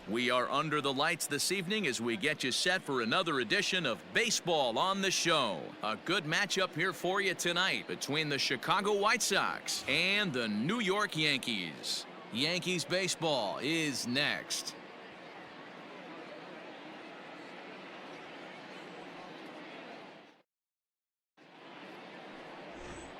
We are under the lights this evening as we get you set for another edition of Baseball on the Show. A good matchup here for you tonight between the Chicago White Sox and the New York Yankees. Yankees baseball is next.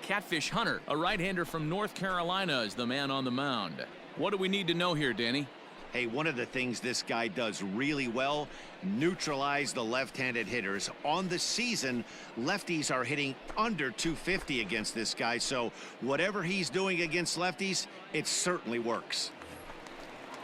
Catfish Hunter, a right-hander from North Carolina, is the man on the mound. What do we need to know here, Danny? Hey, one of the things this guy does really well, neutralize the left-handed hitters. On the season, lefties are hitting under 250 against this guy, so whatever he's doing against lefties, it certainly works.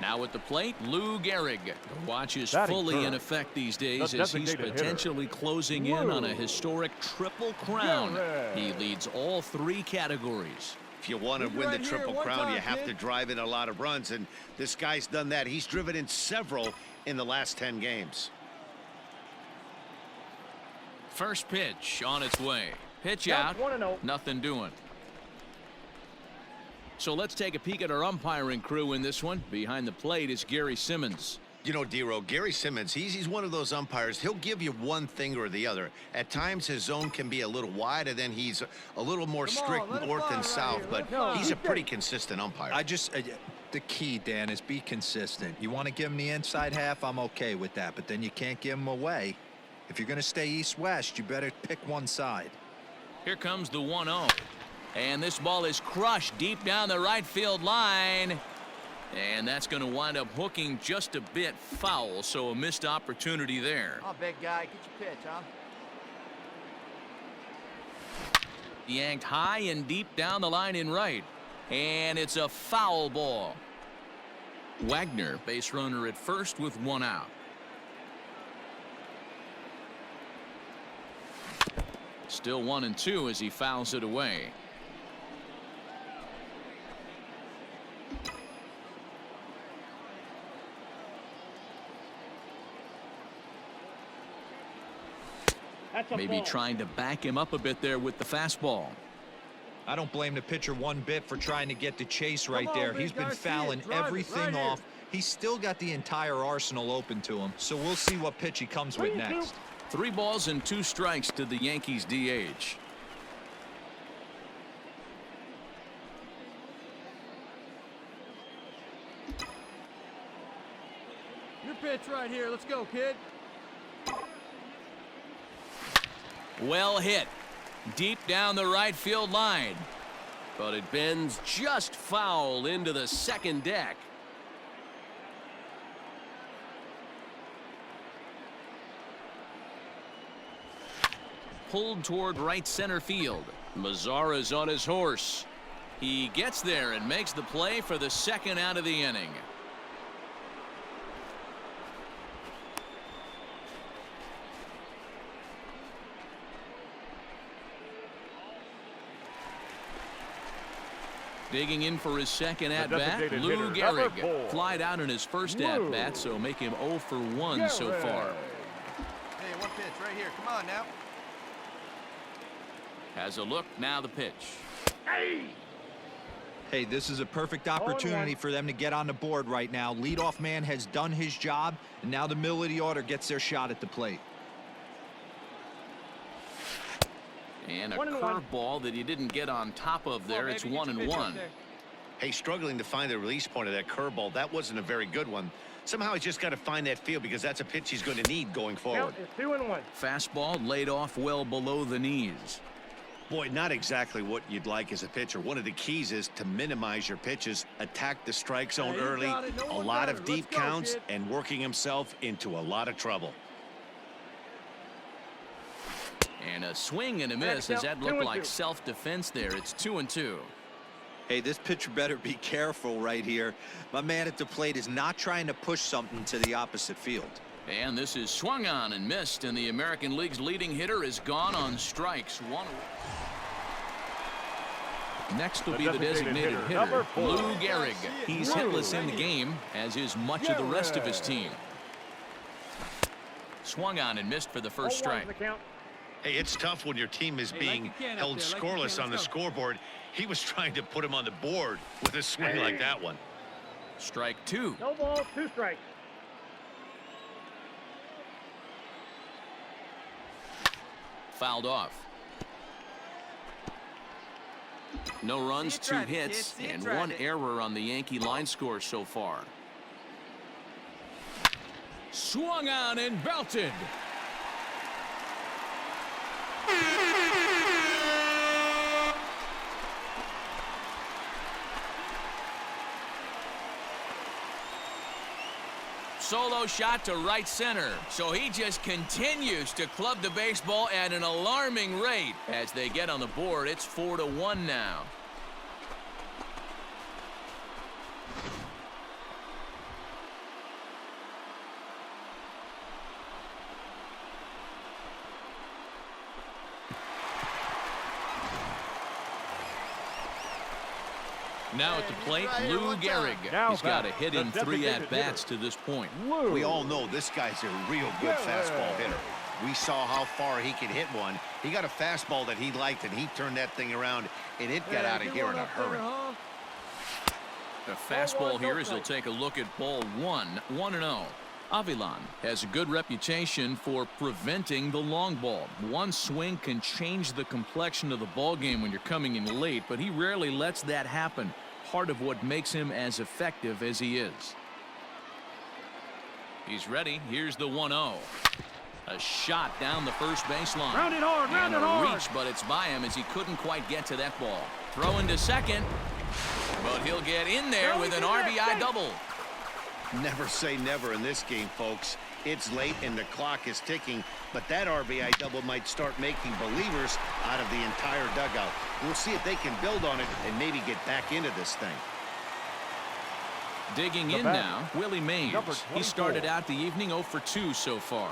Now at the plate, Lou Gehrig. The watch is Batting fully third. in effect these days as he's Designated potentially closing in on a historic triple crown. Gehrig. He leads all three categories. If you want to win the Triple Crown, you have to drive in a lot of runs, and this guy's done that. He's driven in several in the last 10 games. First pitch on its way. Pitch out. 1-0. Nothing doing. So let's take a peek at our umpiring crew in this one. Behind the plate is Gary Simmons. You know, D-Row, Gary Simmons, he's one of those umpires. He'll give you one thing or the other. At times, his zone can be a little wide, and then he's a little more strict north and south, but he's a pretty consistent umpire. The key, Dan, is be consistent. You want to give him the inside half, I'm okay with that, but then you can't give him away. If you're going to stay east-west, you better pick one side. Here comes the 1-0. And this ball is crushed deep down the right field line. And that's going to wind up hooking just a bit foul, so a missed opportunity there. Oh, big guy, get your pitch, huh? Yanked high and deep down the line in right. And it's a foul ball. Wagner, base runner at first with one out. Still 1-2 as he fouls it away. Maybe trying to back him up a bit there with the fastball. I don't blame the pitcher one bit for trying to get the chase right there. He's been fouling everything off. He's still got the entire arsenal open to him, so we'll see what pitch he comes with next. 3 balls and 2 strikes to the Yankees DH. Your pitch right here. Let's go, kid. Well hit. Deep down the right field line. But it bends just foul into the second deck. Pulled toward right center field. Mazara's on his horse. He gets there and makes the play for the second out of the inning. Digging in for his second at-bat, Lou Gehrig. Flied out in his first at-bat, so make him 0 for 1 so far. Hey, one pitch right here. Come on now. Has a look, now the pitch. Hey, this is a perfect opportunity for them to get on the board right now. Leadoff man has done his job, and now the middle of the order gets their shot at the plate. And a curveball that he didn't get on top of there. It's 1-1. Hey, struggling to find the release point of that curveball. That wasn't a very good one. Somehow he's just got to find that feel because that's a pitch he's going to need going forward. 2-1. Fastball laid off well below the knees. Boy, not exactly what you'd like as a pitcher. One of the keys is to minimize your pitches, attack the strike zone early, a lot of deep counts, and working himself into a lot of trouble. And a swing and a miss. Does that look like self-defense there? It's 2-2. Hey, this pitcher better be careful right here. My man at the plate is not trying to push something to the opposite field. And this is swung on and missed, and the American League's leading hitter is gone on strikes. Next will be the designated hitter, Lou Gehrig. He's hitless in the game, as is much of the rest of his team. Swung on and missed for the first strike. Hey, it's tough when your team is being held scoreless on the scoreboard. He was trying to put him on the board with a swing like that one. Strike 2. No ball, 2 strikes. fouled off. No runs, 2 hits, and 1 error on the Yankee line score so far. Swung on and belted. Solo shot to right center. So he just continues to club the baseball at an alarming rate. As they get on the board, it's 4-1 now. Now at the plate, Lou Gehrig. He's got a hit in 3 at-bats to this point. We all know this guy's a real good fastball hitter. We saw how far he could hit one. He got a fastball that he liked, and he turned that thing around, and it got out of here in a hurry. The fastball here as he'll take a look at ball 1, 1-0. Avilan has a good reputation for preventing the long ball. One swing can change the complexion of the ball game when you're coming in late, but he rarely lets that happen. Part of what makes him as effective as he is. He's ready. Here's the 1-0. A shot down the first baseline. Round it hard, round it hard. Reach, but it's by him as he couldn't quite get to that ball. Throw into second, but he'll get in there with an RBI double. Never say never in this game, folks. It's late and the clock is ticking, but that RBI double might start making believers out of the entire dugout. We'll see if they can build on it and maybe get back into this thing. Digging in now, Willie Mays. He started out the evening 0 for 2 so far.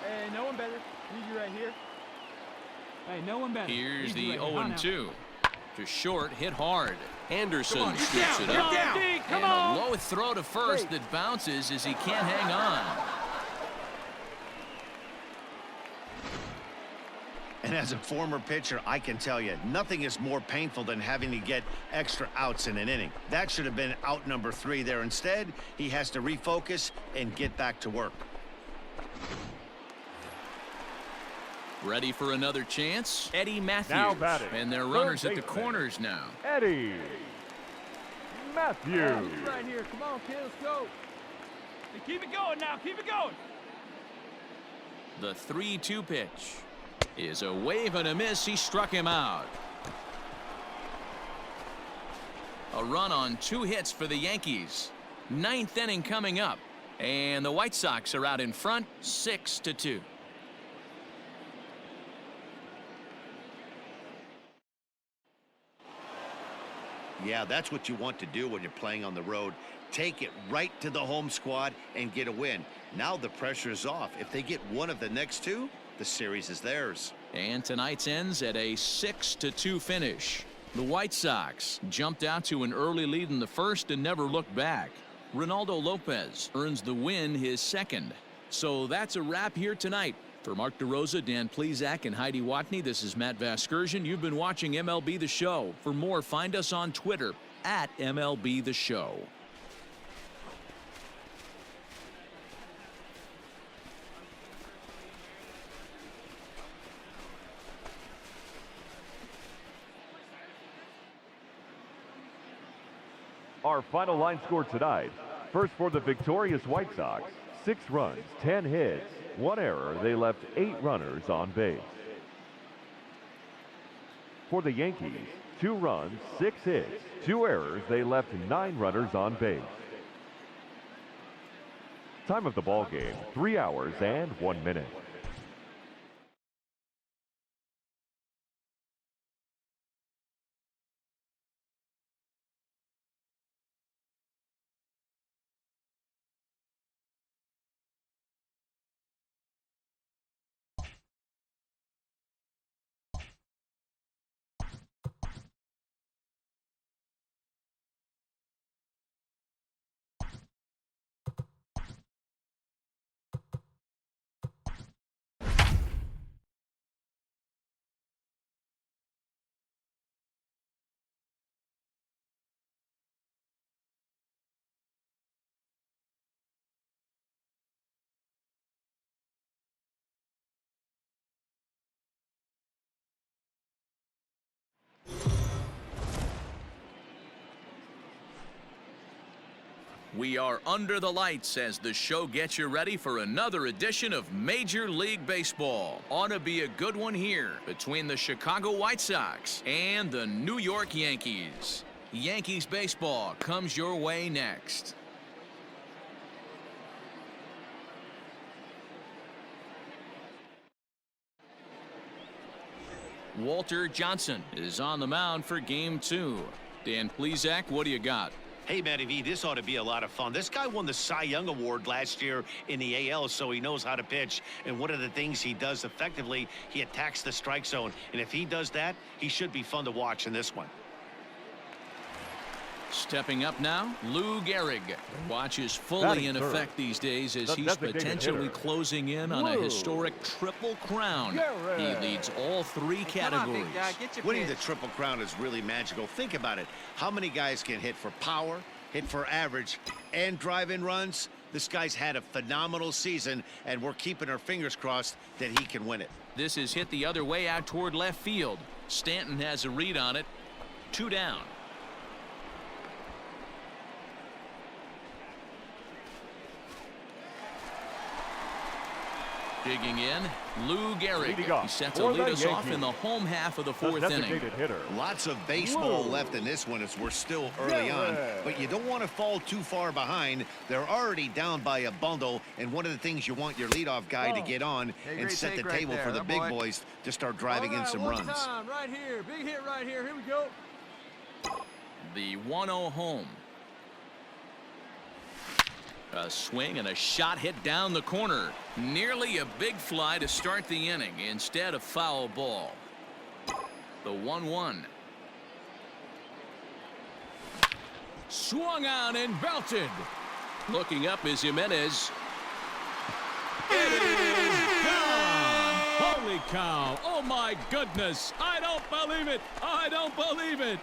Hey, no one better. Need you right here. Hey, no one better. Here's the right 0-2. To short, hit hard. Anderson scoops it up. Come and on. a low throw to first that bounces as he can't hang on. And as a former pitcher, I can tell you, nothing is more painful than having to get extra outs in an inning. That should have been out number 3 there. Instead, he has to refocus and get back to work. Ready for another chance? Eddie Matthews. Now batting. And they're runners at the corners now. Eddie Matthews. Right here. Come on, kid. Let's go. Hey, keep it going now. Keep it going. The 3-2 pitch is a wave and a miss. He struck him out. A run on 2 hits for the Yankees. 9th inning coming up. And the White Sox are out in front 6-2. Yeah, that's what you want to do when you're playing on the road. Take it right to the home squad and get a win. Now the pressure is off. If they get one of the next 2, the series is theirs. And tonight's ends at a 6-2 finish. The White Sox jumped out to an early lead in the first and never looked back. Ronaldo Lopez earns the win, his 2nd. So that's a wrap here tonight. For Mark DeRosa, Dan Plesac, and Heidi Watney, this is Matt Vasgersian. You've been watching MLB The Show. For more, find us on Twitter at MLB The Show. Our final line score tonight. First for the victorious White Sox, 6 runs, 10 hits, 1 error. They left 8 runners on base. For the Yankees, 2 runs, 6 hits, 2 errors. They left 9 runners on base. Time of the ball game, 3 hours and 1 minute. We are under the lights as the show gets you ready for another edition of Major League Baseball. Ought to be a good one here between the Chicago White Sox and the New York Yankees. Yankees baseball comes your way next. Walter Johnson is on the mound for game 2. Dan Plesac, what do you got? Hey, Matty V, this ought to be a lot of fun. This guy won the Cy Young Award last year in the AL, so he knows how to pitch. And one of the things he does effectively, he attacks the strike zone. And if he does that, he should be fun to watch in this one. Stepping up now, Lou Gehrig. The watch is fully in effect these days as he's potentially closing in on a historic triple crown. He leads all 3 categories. Winning the triple crown is really magical. Think about it. How many guys can hit for power, hit for average, and drive in runs? This guy's had a phenomenal season, and we're keeping our fingers crossed that he can win it. This is hit the other way out toward left field. Stanton has a read on it. 2 down. Digging in, Lou Gehrig. He's set to lead us off in the home half of the 4th inning. Lots of baseball left in this one as we're still early on, but you don't want to fall too far behind. They're already down by a bundle, and one of the things you want your leadoff guy to get on and set the table for the big boys to start driving in some runs. Right here, big hit right here. Here we go. The 1-0 home. A swing and a shot hit down the corner. Nearly a big fly to start the inning instead of foul ball. The 1-1. Swung on and belted. Looking up is Jimenez. It is gone. Holy cow. Oh my goodness. I don't believe it. I don't believe it.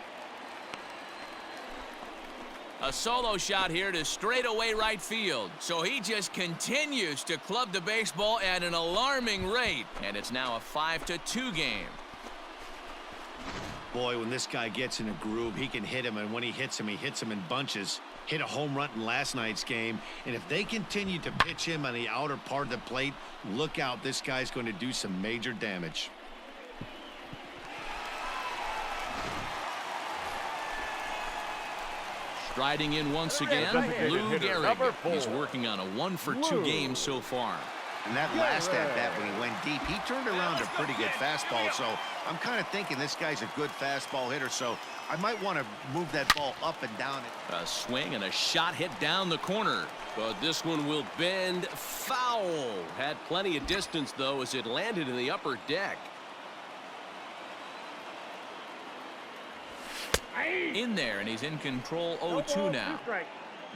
A solo shot here to straightaway right field. So he just continues to club the baseball at an alarming rate. And it's now a 5-2 game. Boy, when this guy gets in a groove, he can hit him. And when he hits him in bunches. Hit a home run in last night's game. And if they continue to pitch him on the outer part of the plate, look out. This guy's going to do some major damage. Striding in once again, Lou Gehrig. He's working on a 1-for-2 game so far. And that last at-bat when he went deep, he turned around a pretty good fastball. So I'm kind of thinking this guy's a good fastball hitter. So I might want to move that ball up and down. A swing and a shot hit down the corner. But this one will bend foul. Had plenty of distance, though, as it landed in the upper deck. In there, and he's in control. 0-2 now.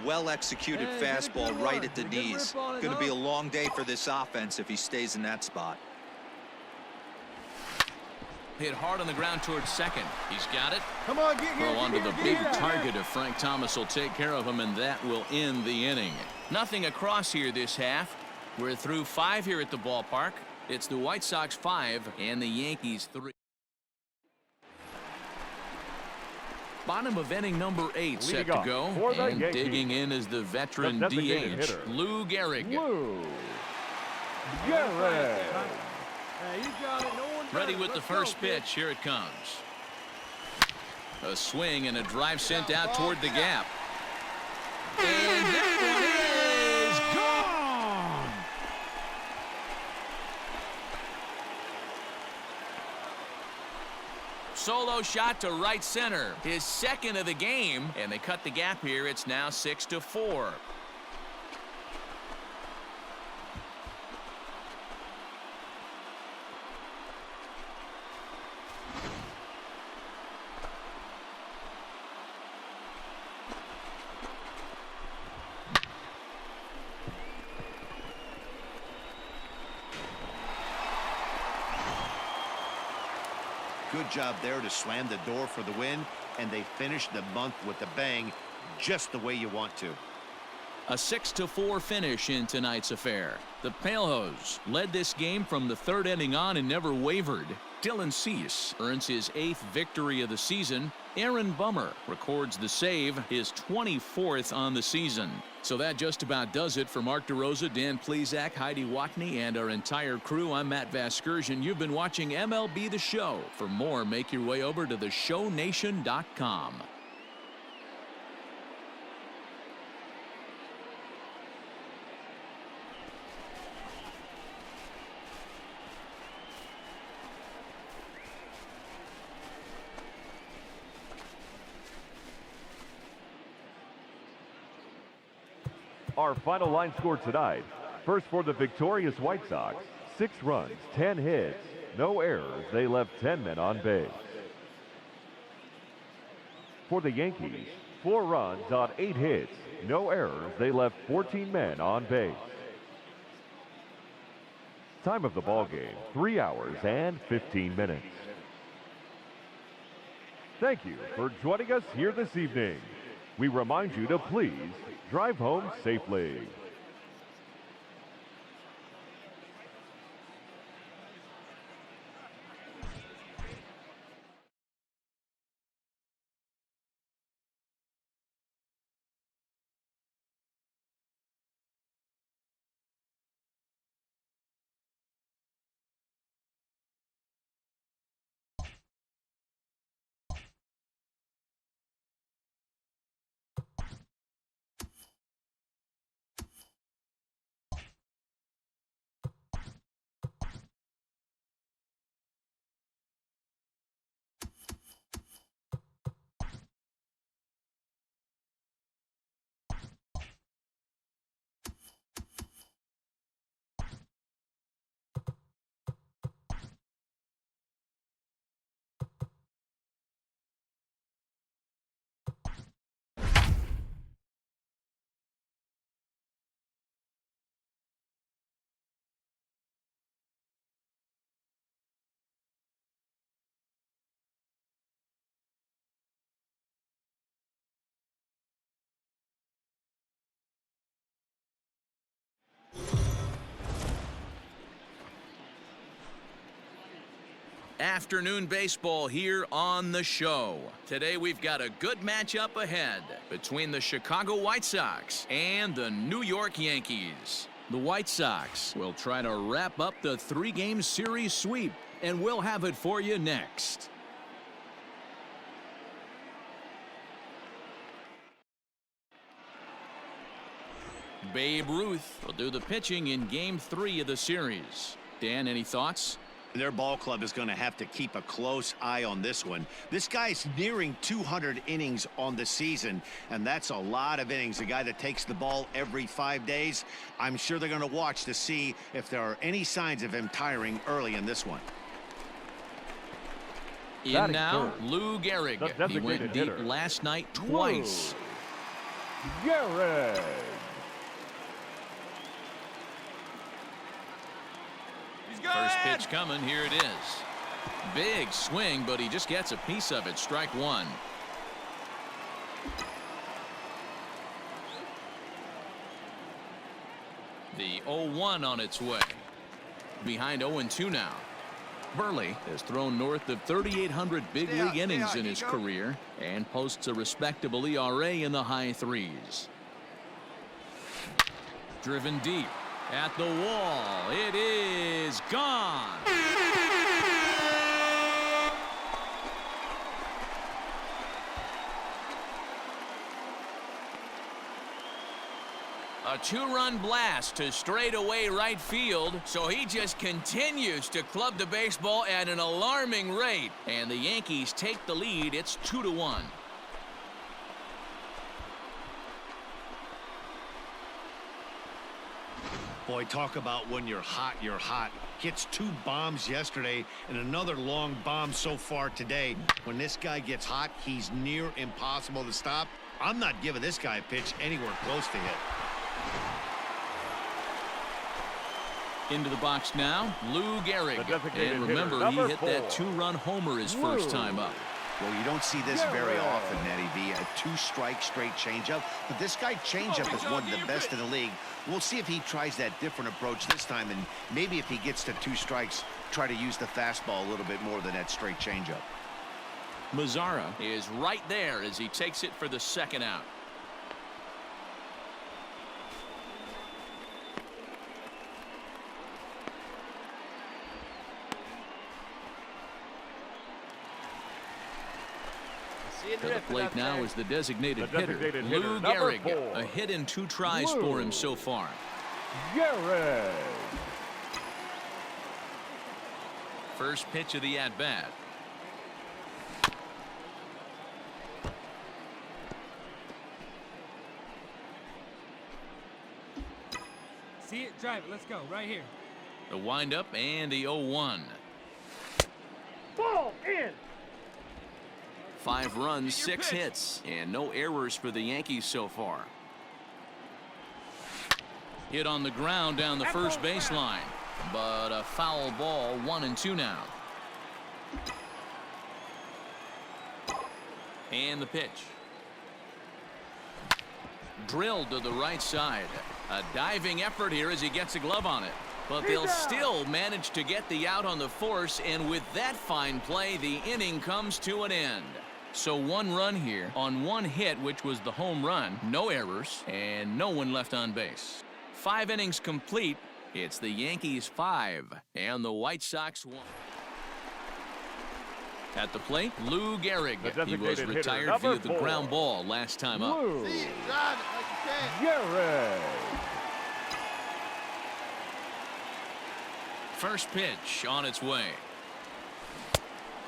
Well executed fastball right at the knees. Going to be a long day for this offense if he stays in that spot. Hit hard on the ground towards second. He's got it. Come on, get Throw onto the big target of Frank Thomas will take care of him, and that will end the inning. Nothing across here this half. We're through 5 here at the ballpark. It's the White Sox 5 and the Yankees 3. Bottom of inning number 8 set to go, and digging in is the veteran DH, Lou Gehrig. Lou Gehrig. Ready with the first pitch. Here it comes. A swing and a drive sent out toward the gap. And that one is gone. Solo shot to right center. His second of the game, and they cut the gap here. It's now 6-4. Good job there to slam the door for the win, and they finished the month with a bang, just the way you want to. A 6-4 finish in tonight's affair. The Palehose led this game from the third inning on and never wavered. Dylan Cease earns his 8th victory of the season. Aaron Bummer records the save, his 24th on the season. So that just about does it for Mark DeRosa, Dan Plesac, Heidi Watney, and our entire crew. I'm Matt Vasgersian. You've been watching MLB The Show. For more, make your way over to theshownation.com. Our final line score tonight. First for the victorious White Sox, 6 runs, 10 hits, no errors. They left 10 men on base. For the Yankees, 4 runs on 8 hits, no errors. They left 14 men on base. Time of the ball game, 3 hours and 15 minutes. Thank you for joining us here this evening. We remind you to please drive home safely. Afternoon baseball here on the show. Today we've got a good matchup ahead between the Chicago White Sox and the New York Yankees. The White Sox will try to wrap up the 3-game series sweep, and we'll have it for you next. Babe Ruth will do the pitching in Game 3 of the series. Dan, any thoughts? Their ball club is going to have to keep a close eye on this one. This guy's nearing 200 innings on the season, and that's a lot of innings. A guy that takes the ball every 5 days. I'm sure they're going to watch to see if there are any signs of him tiring early in this one. In now, Lou Gehrig. He went deep last night twice. Gehrig. First pitch coming. Here it is. Big swing, but he just gets a piece of it. Strike one. The 0-1 on its way. Behind 0-2 now. Burley has thrown north of 3,800 big league innings in his career and posts a respectable ERA in the high 3s. Driven deep. At the wall, it is gone. A 2-run blast to straightaway right field, so he just continues to club the baseball at an alarming rate, and the Yankees take the lead. It's 2-1. Boy, talk about when you're hot, you're hot. Gets 2 bombs yesterday and another long bomb so far today. When this guy gets hot, he's near impossible to stop. I'm not giving this guy a pitch anywhere close to hit. Into the box now, Lou Gehrig. And remember, he hit that 2-run homer his first time up. Well, you don't see this very often, Matty V. A two-strike straight changeup. But this guy changeup is one of the best in the league. We'll see if he tries that different approach this time. And maybe if he gets to 2 strikes, try to use the fastball a little bit more than that straight changeup. Mazzara is right there as he takes it for the second out. To the plate now is the designated hitter, Lou Gehrig. A hit in 2 tries for him so far. Gehrig. First pitch of the at-bat. See it, drive it. Let's go. Right here. The windup and the 0-1. Ball in. 5 runs, 6 hits, and no errors for the Yankees so far. Hit on the ground down the first baseline, but a foul ball, 1-2 now. And the pitch. Drilled to the right side. A diving effort here as he gets a glove on it. But they'll still manage to get the out on the force, and with that fine play, the inning comes to an end. So 1 run here on 1 hit, which was the home run, no errors, and no one left on base. 5 innings complete. It's the Yankees 5 and the White Sox 1. At the plate, Lou Gehrig. He was retired via the ground ball last time up. Lou Gehrig. First pitch on its way.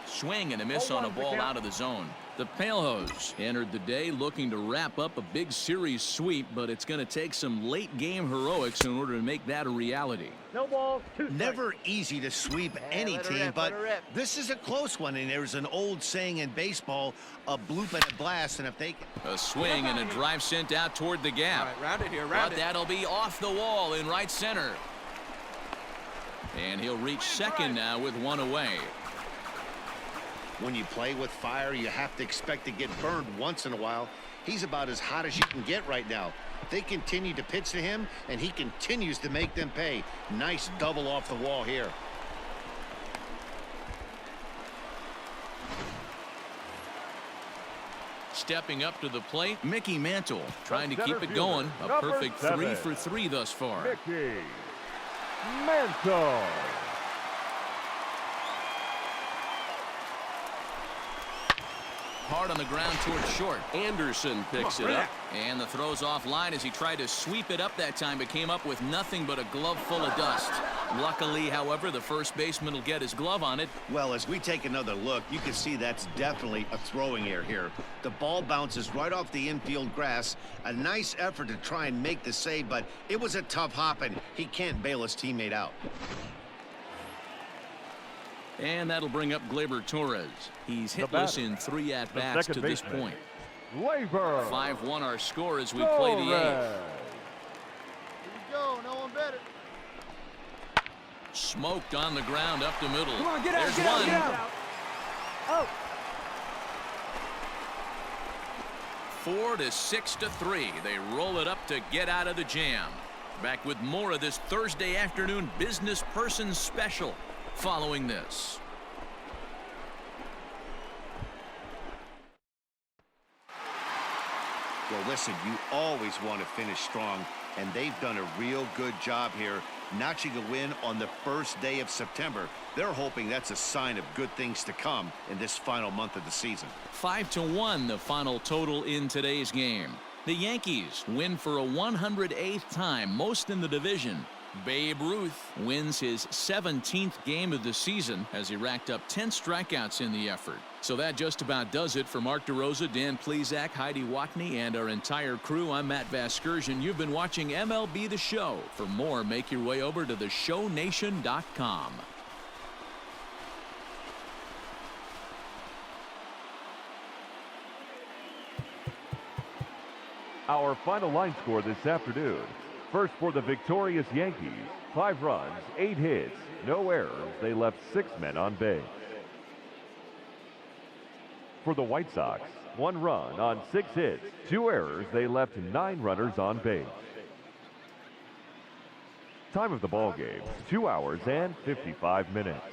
Swing and a miss on a ball out of the zone. The Palehose entered the day looking to wrap up a big series sweep, but it's going to take some late game heroics in order to make that a reality. No balls, 2 strikes. Never easy to sweep any team, but this is a close one. And there's an old saying in baseball, a bloop and a blast. And if they a swing and a drive sent out toward the gap. All right, round it here, but that'll be off the wall in right center. And he'll reach second now with 1 away. When you play with fire, you have to expect to get burned once in a while. He's about as hot as you can get right now. They continue to pitch to him, and he continues to make them pay. Nice double off the wall here. Stepping up to the plate, Mickey Mantle trying to keep it going. A Number perfect 7. 3 for 3 thus far. Mickey Mantle. Hard on the ground towards short. Anderson picks it up. And the throw's offline as he tried to sweep it up that time, but came up with nothing but a glove full of dust. Luckily, however, the first baseman will get his glove on it. Well, as we take another look, you can see that's definitely a throwing error here. The ball bounces right off the infield grass. A nice effort to try and make the save, but it was a tough hop, and he can't bail his teammate out. And that'll bring up Gleyber Torres. He's hitless in 3 at-bats to this point. Gleyber. 5-1 our score as we play the 8th. Here we go, no one better. Smoked on the ground up the middle. Come on, get out, There's get out, one. get out. Oh. 4 to 6 to 3. They roll it up to get out of the jam. Back with more of this Thursday afternoon business person special following this. Well, listen, you always want to finish strong, and they've done a real good job here, notching a win on the first day of September. They're hoping that's a sign of good things to come in this final month of the season. 5-1 the final total in today's game. The Yankees win for a 108th time, most in the division. Babe Ruth wins his 17th game of the season as he racked up 10 strikeouts in the effort. So that just about does it for Mark DeRosa, Dan Plesac, Heidi Watney, and our entire crew. I'm Matt Vasgersian. You've been watching MLB The Show. For more, make your way over to theshownation.com. Our final line score this afternoon. First for the victorious Yankees, 5 runs, 8 hits, no errors. They left 6 men on base. For the White Sox, 1 run on 6 hits, 2 errors. They left 9 runners on base. Time of the ball game, 2 hours and 55 minutes.